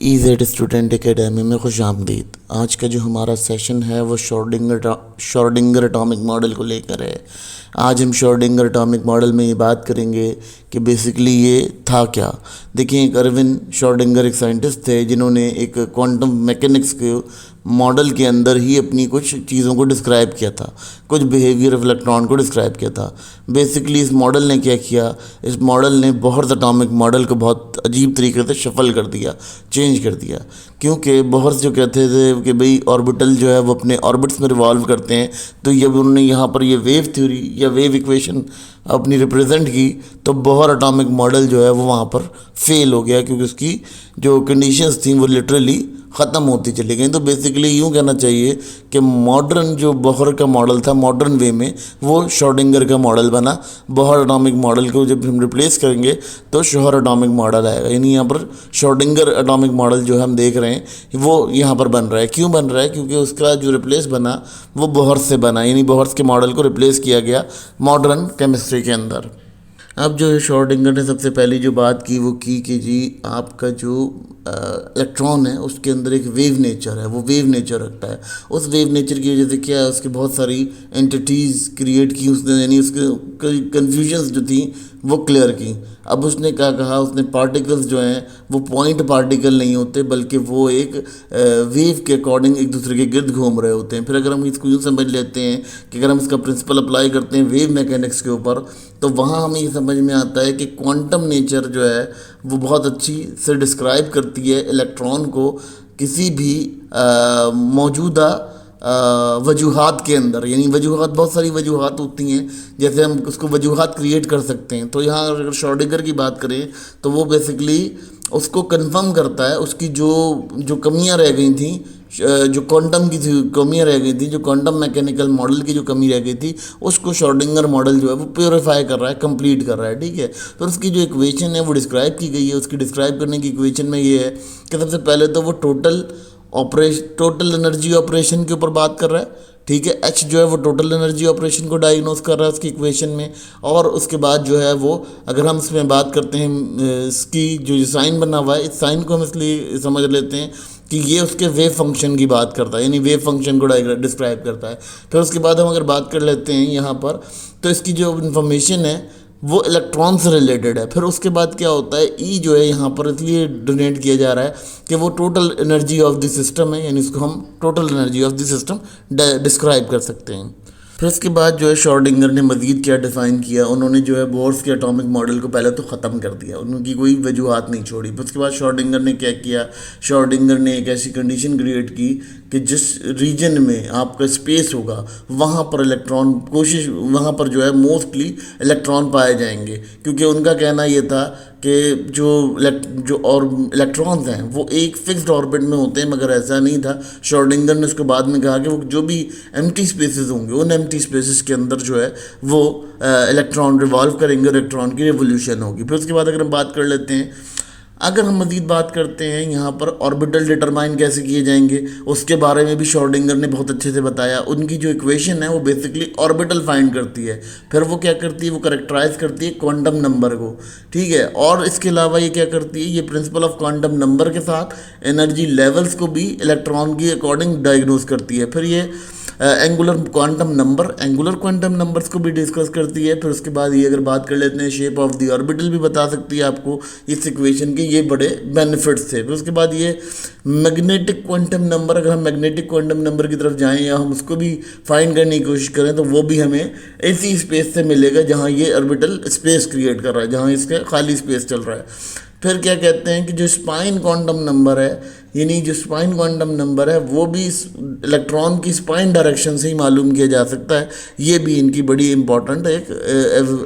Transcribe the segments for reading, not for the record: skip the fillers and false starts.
EEZ student academy में खुश आमदीद। आज का जो हमारा सेशन है वो शॉर्डिंगर एटॉमिक मॉडल को लेकर है। आज हम शॉर्डिंगर एटॉमिक मॉडल में ये बात करेंगे कि बेसिकली ये था क्या। देखिए, एक अरविंद शॉर्डिंगर एक साइंटिस्ट थे जिन्होंने एक क्वांटम मैकेनिक्स के मॉडल के अंदर ही अपनी कुछ चीज़ों को डिस्क्राइब किया था, कुछ बिहेवियर ऑफ इलेक्ट्रॉन को डिस्क्राइब किया था। बेसिकली इस मॉडल ने क्या किया, इस मॉडल ने बोहर्स एटॉमिक मॉडल को बहुत अजीब तरीके से शफल कर दिया, चेंज कर दिया। क्योंकि बोहर्स जो कहते थे कि भाई ऑर्बिटल जो है वो अपने ऑर्बिट्स में रिवॉल्व करते हैं, तो जब उन्होंने यहाँ पर ये वेव थ्योरी या वेव इक्वेशन अपनी रिप्रेजेंट की तो बोहर एटॉमिक मॉडल जो है वो वहाँ पर फेल हो गया, क्योंकि उसकी जो कंडीशंस थी वो लिटरली ख़त्म होती चली गई। तो बेसिकली यूँ कहना चाहिए कि मॉडर्न जो बोहर का मॉडल था, मॉडर्न वे में वो शॉर्डिंगर का मॉडल बना। बोहर एटॉमिक मॉडल को जब हम रिप्लेस करेंगे तो शोहर एटॉमिक मॉडल आएगा। यानी यहाँ पर शॉर्डिंगर एटॉमिक मॉडल जो हम देख रहे हैं वो यहाँ पर बन रहा है। क्यों बन रहा है? क्योंकि उसका जो रिप्लेस बना वो बोहर से बना, यानी बोहर्स के मॉडल को रिप्लेस किया गया मॉडर्न केमिस्ट्री के अंदर। अब जो है शॉर्डिंगर ने सबसे पहली जो बात की वो की कि जी आपका जो इलेक्ट्रॉन है उसके अंदर एक वेव नेचर है, वो वेव नेचर रखता है। उस वेव नेचर की वजह से क्या है, उसकी बहुत सारी एंटिटीज़ क्रिएट की उसने, यानी उसके कन्फ्यूजन्स जो थी वो क्लियर की। अब उसने क्या कहा, उसने पार्टिकल्स जो हैं वो पॉइंट पार्टिकल नहीं होते, बल्कि वो एक वेव के अकॉर्डिंग एक दूसरे के गिर्द घूम रहे होते हैं। फिर अगर हम इसको यूँ समझ लेते हैं कि अगर हम इसका प्रिंसिपल अप्लाई करते हैं वेव मैकेनिक्स के ऊपर, तो वहाँ हमें ये समझ में आता है कि क्वांटम नेचर जो है वो बहुत अच्छी से डिस्क्राइब करती है इलेक्ट्रॉन को किसी भी मौजूदा वजूहात के अंदर। यानी वजूहात, बहुत सारी वजूहात होती हैं, जैसे हम उसको वजूहात क्रिएट कर सकते हैं। तो यहाँ अगर शॉर्डिंगर की बात करें तो वो बेसिकली उसको कंफर्म करता है, उसकी जो जो कमियां रह गई थी, जो क्वांटम की कमियां रह गई थी, जो क्वांटम मैकेनिकल मॉडल की जो कमी रह गई थी, उसको शॉर्डिंगर मॉडल जो है वो प्योरीफाई कर रहा है, कंप्लीट कर रहा है। ठीक है, तो उसकी जो इक्वेशन है वो डिस्क्राइब की गई है। उसकी डिस्क्राइब करने की इक्वेशन में ये है कि सबसे पहले तो वो टोटल एनर्जी ऑपरेशन के ऊपर बात कर रहा है। ठीक है, एच जो है वो टोटल एनर्जी ऑपरेशन को डायग्नोस कर रहा है उसकी इक्वेशन में। और उसके बाद जो है वो, अगर हम इसमें बात करते हैं इसकी जो साइन बना हुआ है, इस साइन को हम इसलिए समझ लेते हैं कि ये उसके वेव फंक्शन की बात करता है, यानी वेव फंक्शन को डिस्क्राइब करता है। फिर उसके बाद हम अगर बात कर लेते हैं यहाँ पर, तो इसकी जो इन्फॉर्मेशन है वो इलेक्ट्रॉन से रिलेटेड है। फिर उसके बाद क्या होता है, ई जो है यहाँ पर इसलिए डोनेट किया जा रहा है कि वो total energy of the system है, यानी इसको हम total energy of the system describe कर सकते हैं। फिर उसके बाद जो है शॉर्डिंगर ने मज़ीद क्या डिफ़ाइन किया, उन्होंने जो है बोर्स के एटॉमिक मॉडल को पहले तो ख़त्म कर दिया, उनकी कोई वजूहात नहीं छोड़ी। फिर उसके बाद शॉर्डिंगर ने क्या किया, शॉर्डिंगर ने एक ऐसी कंडीशन क्रिएट की कि जिस रीजन में आपका स्पेस होगा वहाँ पर वहाँ पर जो है मोस्टली इलेक्ट्रॉन पाए जाएंगे। क्योंकि उनका कहना ये था कि जो और इलेक्ट्रॉन्स हैं वो एक फिक्स्ड ऑर्बिट में होते हैं, मगर ऐसा नहीं था। शॉर्डिंगर ने उसके बाद में कहा कि वो जो भी एम्प्टी स्पेसेस होंगे उन एम्प्टी स्पेसेस के अंदर जो है वो इलेक्ट्रॉन रिवॉल्व करेंगे, इलेक्ट्रॉन की रिवोल्यूशन होगी। फिर उसके बाद अगर हम बात कर लेते हैं, अगर हम मज़ीद बात करते हैं यहाँ पर ऑर्बिटल डिटरमाइन कैसे किए जाएंगे, उसके बारे में भी शॉर्डिंगर ने बहुत अच्छे से बताया। उनकी जो इक्वेशन है वो बेसिकली ऑर्बिटल फाइंड करती है, फिर वो क्या करती है, वो करेक्टराइज करती है क्वांटम नंबर को। ठीक है, और इसके अलावा ये क्या करती है, ये प्रिंसिपल ऑफ क्वांटम नंबर के साथ एनर्जी लेवल्स को भी इलेक्ट्रॉन की अकॉर्डिंग डायग्नोस करती है। फिर ये एंगुलर क्वांटम नंबर्स को भी डिस्कस करती है। फिर उसके बाद ये अगर बात कर लेते हैं, शेप ऑफ द ऑर्बिटल भी बता सकती है आपको इस इक्वेशन के। ये बड़े बेनिफिट्स थे। फिर उसके बाद ये मैग्नेटिक क्वांटम नंबर, अगर हम मैग्नेटिक क्वांटम नंबर की तरफ जाएं या हम उसको भी फाइंड करने की कोशिश करें तो वो भी हमें ऐसी स्पेस से मिलेगा जहाँ ये ऑर्बिटल स्पेस क्रिएट कर रहा है, जहाँ इसका खाली स्पेस चल रहा है। फिर क्या कहते हैं कि जो स्पाइन क्वांटम नंबर है, यानी जो स्पाइन क्वांटम नंबर है वो भी इलेक्ट्रॉन की स्पाइन डायरेक्शन से ही मालूम किया जा सकता है। ये भी इनकी बड़ी इंपॉर्टेंट एक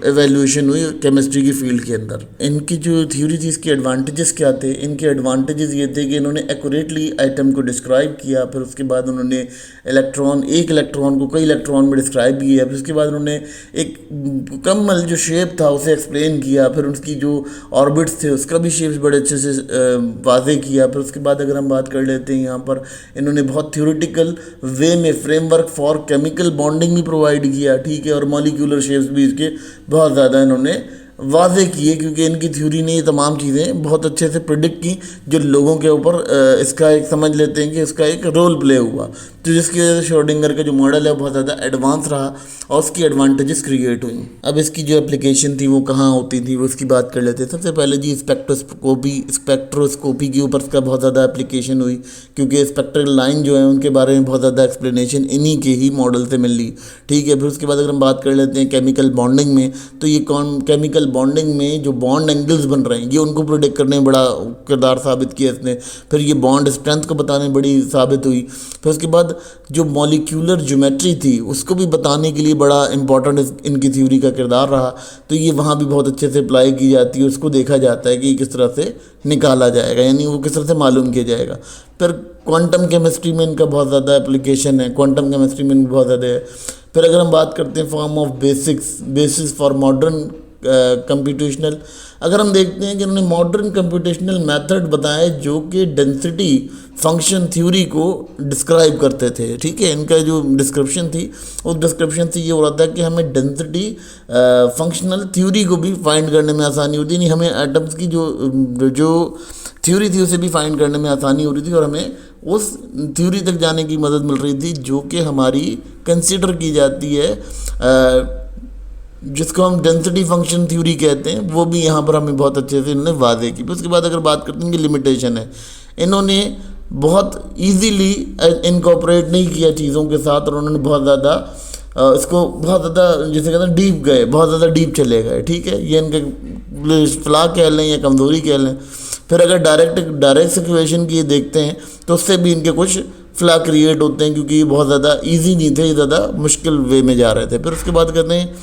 एवेल्यूशन हुई केमिस्ट्री की फील्ड के अंदर। इनकी जो थ्योरी थी, इसके एडवांटेजेस क्या थे? इनके एडवांटेजेस ये थे कि इन्होंने एक्यूरेटली आइटम को डिस्क्राइब किया। फिर उसके बाद उन्होंने एक इलेक्ट्रॉन को कई इलेक्ट्रॉन में डिस्क्राइब किया। फिर उसके बाद उन्होंने एक मुकम्मल जो शेप था उसे एक्सप्लेन किया। फिर उसकी जो ऑर्बिट्स थे उसका भी शेप्स बड़े अच्छे से वाजे किया। फिर उसके बाद अगर हम बात कर लेते हैं, यहाँ पर इन्होंने बहुत थ्योरेटिकल वे में फ्रेमवर्क फॉर केमिकल बॉन्डिंग भी प्रोवाइड किया। ठीक है, और मॉलिक्यूलर शेप्स भी इसके बहुत ज़्यादा इन्होंने वाज़े किए, क्योंकि इनकी थ्योरी ने ये तमाम चीज़ें बहुत अच्छे से प्रिडिक्ट की, जो लोगों के ऊपर इसका एक समझ लेते हैं कि इसका एक रोल प्ले हुआ, तो जिसकी वजह से श्रोडिंगर का जो मॉडल है बहुत ज़्यादा एडवांस रहा और उसकी एडवांटेजेस क्रिएट हुई। अब इसकी जो एप्लीकेशन थी वो कहाँ होती थी वो उसकी बात कर लेते हैं। सबसे पहले जी स्पेक्ट्रोस्कोपी के ऊपर इसका बहुत ज़्यादा एप्लीकेशन हुई, क्योंकि स्पेक्ट्रल लाइन जो है उनके बारे में बहुत ज़्यादा एक्सप्लेनेशन इन्हीं के ही मॉडल से मिल ली। ठीक है, फिर उसके बाद अगर हम बात कर लेते हैं केमिकल बॉन्डिंग में, तो ये केमिकल बॉन्डिंग में जो बॉन्ड एंगल्स बन रहे हैं ये उनको प्रोडिक्ट करने में बड़ा किरदार साबित किया इसने। फिर ये बॉन्ड स्ट्रेंथ को बताने में बड़ी साबित हुई। फिर उसके बाद जो मॉलिक्यूलर ज्योमेट्री थी उसको भी बताने के लिए बड़ा इंपॉर्टेंट इनकी थ्योरी का किरदार रहा, तो ये वहाँ भी बहुत अच्छे से अप्लाई की जाती है, उसको देखा जाता है कि किस तरह से निकाला जाएगा, यानी वो किस तरह से मालूम किया जाएगा। फिर क्वांटम केमिस्ट्री में इनका बहुत ज़्यादा एप्लीकेशन है, क्वांटम केमिस्ट्री में बहुत ज़्यादा है। फिर अगर हम बात करते हैं form of basis for modern computational, अगर हम देखते हैं कि उन्होंने मॉडर्न कंप्यूटेशनल मेथड बताए जो कि डेंसिटी फंक्शन थ्योरी को डिस्क्राइब करते थे। ठीक है, इनका जो डिस्क्रिप्शन थी उस डिस्क्रिप्शन से ये हो रहा था कि हमें डेंसिटी फंक्शनल थ्योरी को भी फाइंड करने में आसानी होती, नहीं हमें एटम्स की जो थ्योरी थी उसे भी फाइंड करने में आसानी हो रही थी और हमें उस थ्योरी तक जाने की मदद मिल रही थी जो कि हमारी कंसिडर की जाती है, जिसको हम डेंसिटी फंक्शन थ्योरी कहते हैं, वो भी यहाँ पर हमें बहुत अच्छे से इन्होंने वादे की। फिर उसके बाद अगर बात करते हैं कि लिमिटेशन है, इन्होंने बहुत इजीली इनकॉपरेट नहीं किया चीज़ों के साथ और उन्होंने बहुत ज़्यादा इसको बहुत ज़्यादा जिसे कहते हैं डीप गए, बहुत ज़्यादा डीप चले गए। ठीक है, ये इनके फ्लॉ कह लें या कमज़ोरी कह लें। फिर अगर डायरेक्ट इक्वेशन की देखते हैं तो उससे भी इनके कुछ फ्लॉ क्रिएट होते हैं, क्योंकि ये बहुत ज़्यादा ईजी नहीं थे, ये ज़्यादा मुश्किल वे में जा रहे थे। फिर उसके बाद कहते हैं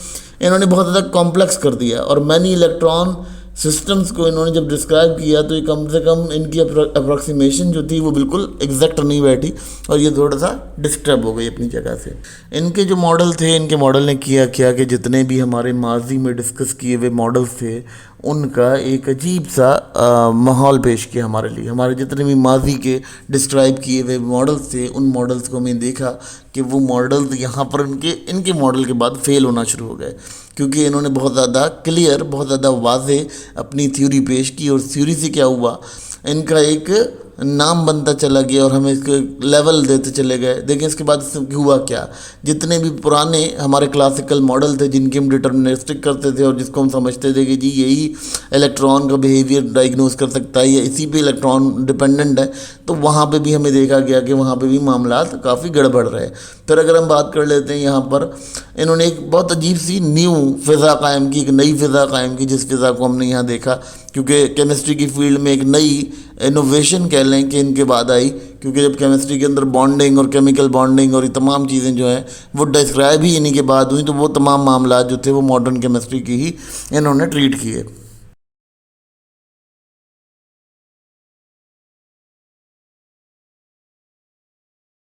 इन्होंने बहुत ज़्यादा कॉम्प्लेक्स कर दिया और मैनी इलेक्ट्रॉन सिस्टम्स को इन्होंने जब डिस्क्राइब किया तो ये कम से कम इनकी अप्रॉक्सीमेशन जो थी वो बिल्कुल एग्जैक्ट नहीं बैठी और ये थोड़ा सा डिस्टर्ब हो गई अपनी जगह से। इनके जो मॉडल थे, इनके मॉडल ने किया कि जितने भी हमारे माजी में डिस्कस किए हुए मॉडल्स थे उनका एक अजीब सा माहौल पेश किया हमारे लिए। हमारे जितने भी माजी के डिस्क्राइब किए हुए मॉडल्स थे उन मॉडल्स को हमने देखा कि वो मॉडल्स यहाँ पर इनके मॉडल के बाद फेल होना शुरू हो गए, क्योंकि इन्होंने बहुत ज़्यादा क्लियर, बहुत ज़्यादा वाज़े अपनी थ्योरी पेश की और थ्योरी से क्या हुआ, इनका एक नाम बनता चला गया और हमें इसके लेवल देते चले गए। देखिए इसके बाद हुआ क्या, जितने भी पुराने हमारे क्लासिकल मॉडल थे जिनकी हम डिटर्मिनिस्टिक करते थे और जिसको हम समझते थे कि जी यही इलेक्ट्रॉन का बिहेवियर डायग्नोज कर सकता है या इसी पे इलेक्ट्रॉन डिपेंडेंट है, तो वहाँ पे भी हमें देखा गया कि वहाँ पे भी मामला काफ़ी गड़बड़ रहे। फिर अगर हम बात कर लेते हैं यहाँ पर इन्होंने एक बहुत अजीब सी न्यू फ़िज़ा कायम की, एक नई फ़िज़ा कायम की, जिस फ़िज़ा को हमने यहाँ देखा, क्योंकि केमिस्ट्री की फील्ड में एक नई इनोवेशन कह लें कि इनके बाद आई, क्योंकि जब केमिस्ट्री के अंदर बॉन्डिंग और केमिकल बॉन्डिंग और ये तमाम चीज़ें जो हैं वो डिस्क्राइब ही इन्हीं के बाद हुई, तो वो तमाम मामला जो थे वो मॉडर्न केमिस्ट्री की ही इन्होंने ट्रीट किए।